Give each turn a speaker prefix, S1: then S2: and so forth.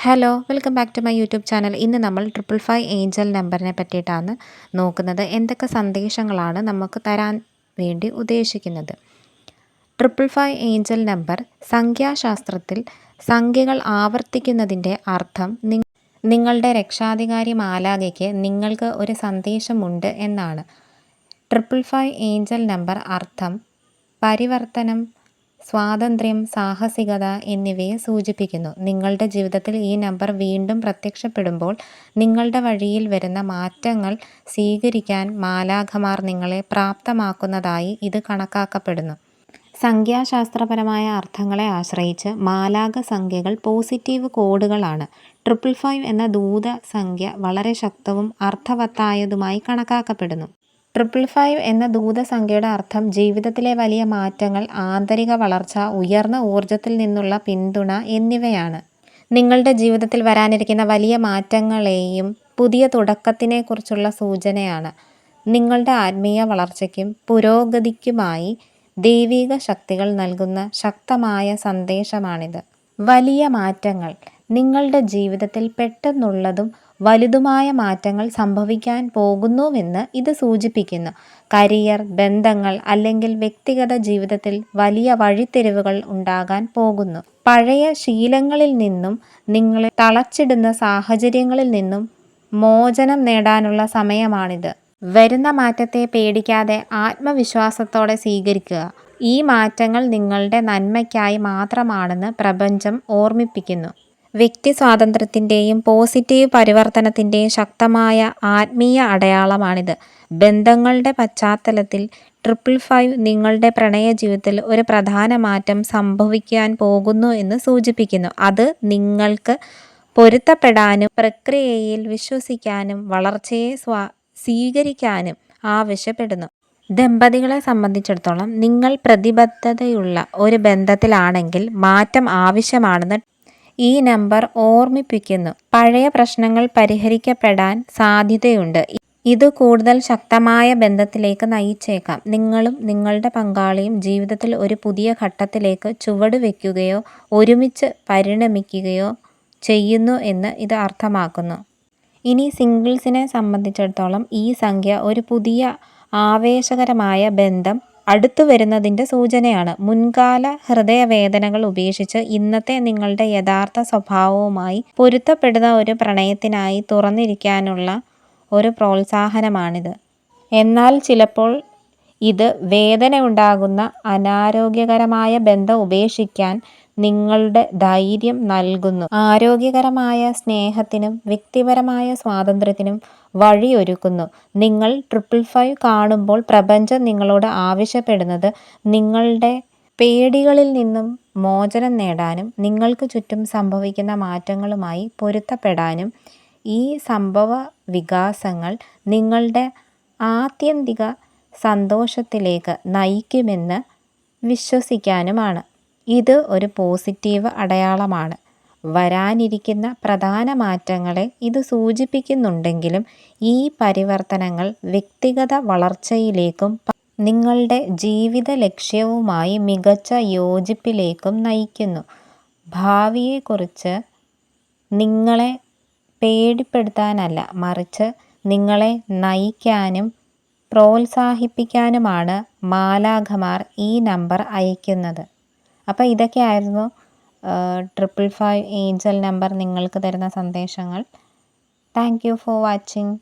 S1: Hello welcome back to my YouTube channel. ഇന്ന് നമ്മൾ 555 Angel നമ്പറിനെ പറ്റിയിട്ടാണ് നോക്കുന്നത്. എന്തൊക്കെ സന്ദേശങ്ങളാണ് നമുക്ക് തരാൻ വേണ്ടി ഉദ്ദേശിക്കുന്നത്. 555 ഏഞ്ചൽ നമ്പർ സംഖ്യാശാസ്ത്രത്തിൽ സംഖ്യകൾ ആവർത്തിക്കുന്നതിൻ്റെ അർത്ഥം നിങ്ങളുടെ രക്ഷാധികാരി മാലാഖയ്ക്ക് നിങ്ങൾക്ക് ഒരു സന്ദേശമുണ്ട് എന്നാണ്. 555 ഏഞ്ചൽ നമ്പർ അർത്ഥം പരിവർത്തനം, സ്വാതന്ത്ര്യം, സാഹസികത എന്നിവയെ സൂചിപ്പിക്കുന്നു. നിങ്ങളുടെ ജീവിതത്തിൽ ഈ നമ്പർ വീണ്ടും പ്രത്യക്ഷപ്പെടുമ്പോൾ നിങ്ങളുടെ വഴിയിൽ വരുന്ന മാറ്റങ്ങൾ സ്വീകരിക്കാൻ മാലാഖമാർ നിങ്ങളെ പ്രാപ്തമാക്കുന്നതായി ഇത് കണക്കാക്കപ്പെടുന്നു. സംഖ്യാശാസ്ത്രപരമായ അർത്ഥങ്ങളെ ആശ്രയിച്ച് മാലാഖ സംഖ്യകൾ പോസിറ്റീവ് കോഡുകളാണ്. 555 എന്ന ദൂത സംഖ്യ വളരെ ശക്തവും അർത്ഥവത്തായതുമായി കണക്കാക്കപ്പെടുന്നു. 555 എന്ന ദൂതസംഖ്യയുടെ അർത്ഥം ജീവിതത്തിലെ വലിയ മാറ്റങ്ങൾ, ആന്തരിക വളർച്ച, ഉയർന്ന ഊർജത്തിൽ നിന്നുള്ള പിന്തുണ എന്നിവയാണ്. നിങ്ങളുടെ ജീവിതത്തിൽ വരാനിരിക്കുന്ന വലിയ മാറ്റങ്ങളെയും പുതിയ തുടക്കത്തിനെക്കുറിച്ചുള്ള സൂചനയാണ്. നിങ്ങളുടെ ആത്മീയ വളർച്ചയ്ക്കും പുരോഗതിക്കുമായി ദൈവിക ശക്തികൾ നൽകുന്ന ശക്തമായ സന്ദേശമാണിത്. വലിയ മാറ്റങ്ങൾ നിങ്ങളുടെ ജീവിതത്തിൽ പെട്ടെന്നുള്ളതും വലുതുമായ മാറ്റങ്ങൾ സംഭവിക്കാൻ പോകുന്നുവെന്ന് ഇത് സൂചിപ്പിക്കുന്നു. കരിയർ, ബന്ധങ്ങൾ അല്ലെങ്കിൽ വ്യക്തിഗത ജീവിതത്തിൽ വലിയ വഴിത്തിരിവുകൾ ഉണ്ടാകാൻ പോകുന്നു. പഴയ ശീലങ്ങളിൽ നിന്നും നിങ്ങളെ തളച്ചിടുന്ന സാഹചര്യങ്ങളിൽ നിന്നും മോചനം നേടാനുള്ള സമയമാണിത്. വരുന്ന മാറ്റത്തെ പേടിക്കാതെ ആത്മവിശ്വാസത്തോടെ സ്വീകരിക്കുക. ഈ മാറ്റങ്ങൾ നിങ്ങളുടെ നന്മയ്ക്കായി മാത്രമാണെന്ന് പ്രപഞ്ചം ഓർമ്മിപ്പിക്കുന്നു. വ്യക്തി സ്വാതന്ത്ര്യത്തിൻ്റെയും പോസിറ്റീവ് പരിവർത്തനത്തിൻ്റെയും ശക്തമായ ആത്മീയ അടയാളമാണിത്. ബന്ധങ്ങളുടെ പശ്ചാത്തലത്തിൽ 555 നിങ്ങളുടെ പ്രണയ ജീവിതത്തിൽ ഒരു പ്രധാന മാറ്റം സംഭവിക്കാൻ പോകുന്നു എന്ന് സൂചിപ്പിക്കുന്നു. അത് നിങ്ങൾക്ക് പൊരുത്തപ്പെടാനും പ്രക്രിയയിൽ വിശ്വസിക്കാനും വളർച്ചയെ സ്വീകരിക്കാനും ആവശ്യപ്പെടുന്നു. ദമ്പതികളെ സംബന്ധിച്ചിടത്തോളം നിങ്ങൾ പ്രതിബദ്ധതയുള്ള ഒരു ബന്ധത്തിലാണെങ്കിൽ മാറ്റം ആവശ്യമാണെന്ന് ഈ നമ്പർ ഓർമ്മിപ്പിക്കുന്നു. പഴയ പ്രശ്നങ്ങൾ പരിഹരിക്കപ്പെടാൻ സാധ്യതയുണ്ട്. ഇത് കൂടുതൽ ശക്തമായ ബന്ധത്തിലേക്ക് നയിച്ചേക്കാം. നിങ്ങളും നിങ്ങളുടെ പങ്കാളിയും ജീവിതത്തിൽ ഒരു പുതിയ ഘട്ടത്തിലേക്ക് ചുവടുവെക്കുകയോ ഒരുമിച്ച് പരിണമിക്കുകയോ ചെയ്യുന്നു എന്ന് ഇത് അർത്ഥമാക്കുന്നു. ഇനി സിംഗിൾസിനെ സംബന്ധിച്ചിടത്തോളം ഈ സംഖ്യ ഒരു പുതിയ ആവേശകരമായ ബന്ധം അടുത്തു വരുന്നതിൻ്റെ സൂചനയാണ്. മുൻകാല ഹൃദയവേദനകൾ ഉപേക്ഷിച്ച് ഇന്നത്തെ നിങ്ങളുടെ യഥാർത്ഥ സ്വഭാവവുമായി പൊരുത്തപ്പെടുന്ന ഒരു പ്രണയത്തിനായി തുറന്നിരിക്കാനുള്ള ഒരു പ്രോത്സാഹനമാണിത്. എന്നാൽ ചിലപ്പോൾ ഇത് വേദനയുണ്ടാകുന്ന അനാരോഗ്യകരമായ ബന്ധം ഉപേക്ഷിക്കാൻ നിങ്ങളുടെ ധൈര്യം നൽകുന്നു. ആരോഗ്യകരമായ സ്നേഹത്തിനും വ്യക്തിപരമായ സ്വാതന്ത്ര്യത്തിനും വഴിയൊരുക്കുന്നു. നിങ്ങൾ 555 കാണുമ്പോൾ പ്രപഞ്ചം നിങ്ങളോട് ആവശ്യപ്പെടുന്നത് നിങ്ങളുടെ പേടികളിൽ നിന്നും മോചനം നേടാനും നിങ്ങൾക്ക് ചുറ്റും സംഭവിക്കുന്ന മാറ്റങ്ങളുമായി പൊരുത്തപ്പെടാനും ഈ സംഭവ വികാസങ്ങൾ നിങ്ങളുടെ ആത്യന്തിക സന്തോഷത്തിലേക്ക് നയിക്കുമെന്ന് വിശ്വസിക്കാനുമാണ്. ഇത് ഒരു പോസിറ്റീവ് അടയാളമാണ്. വരാനിരിക്കുന്ന പ്രധാന മാറ്റങ്ങളെ ഇത് സൂചിപ്പിക്കുന്നുണ്ടെങ്കിലും ഈ പരിവർത്തനങ്ങൾ വ്യക്തിഗത വളർച്ചയിലേക്കും നിങ്ങളുടെ ജീവിത ലക്ഷ്യവുമായി മികച്ച യോജിപ്പിലേക്കും നയിക്കുന്നു. ഭാവിയെക്കുറിച്ച് നിങ്ങളെ പേടിപ്പെടുത്താനല്ല, മറിച്ച് നിങ്ങളെ നയിക്കാനും പ്രോത്സാഹിപ്പിക്കാനുമാണ് മാലാഖമാർ ഈ നമ്പർ അയക്കുന്നത്. അപ്പോൾ ഇതൊക്കെയായിരുന്നു 555 ഏഞ്ചൽ നമ്പർ നിങ്ങൾക്ക് തരുന്ന സന്ദേശങ്ങൾ. Thank you for watching.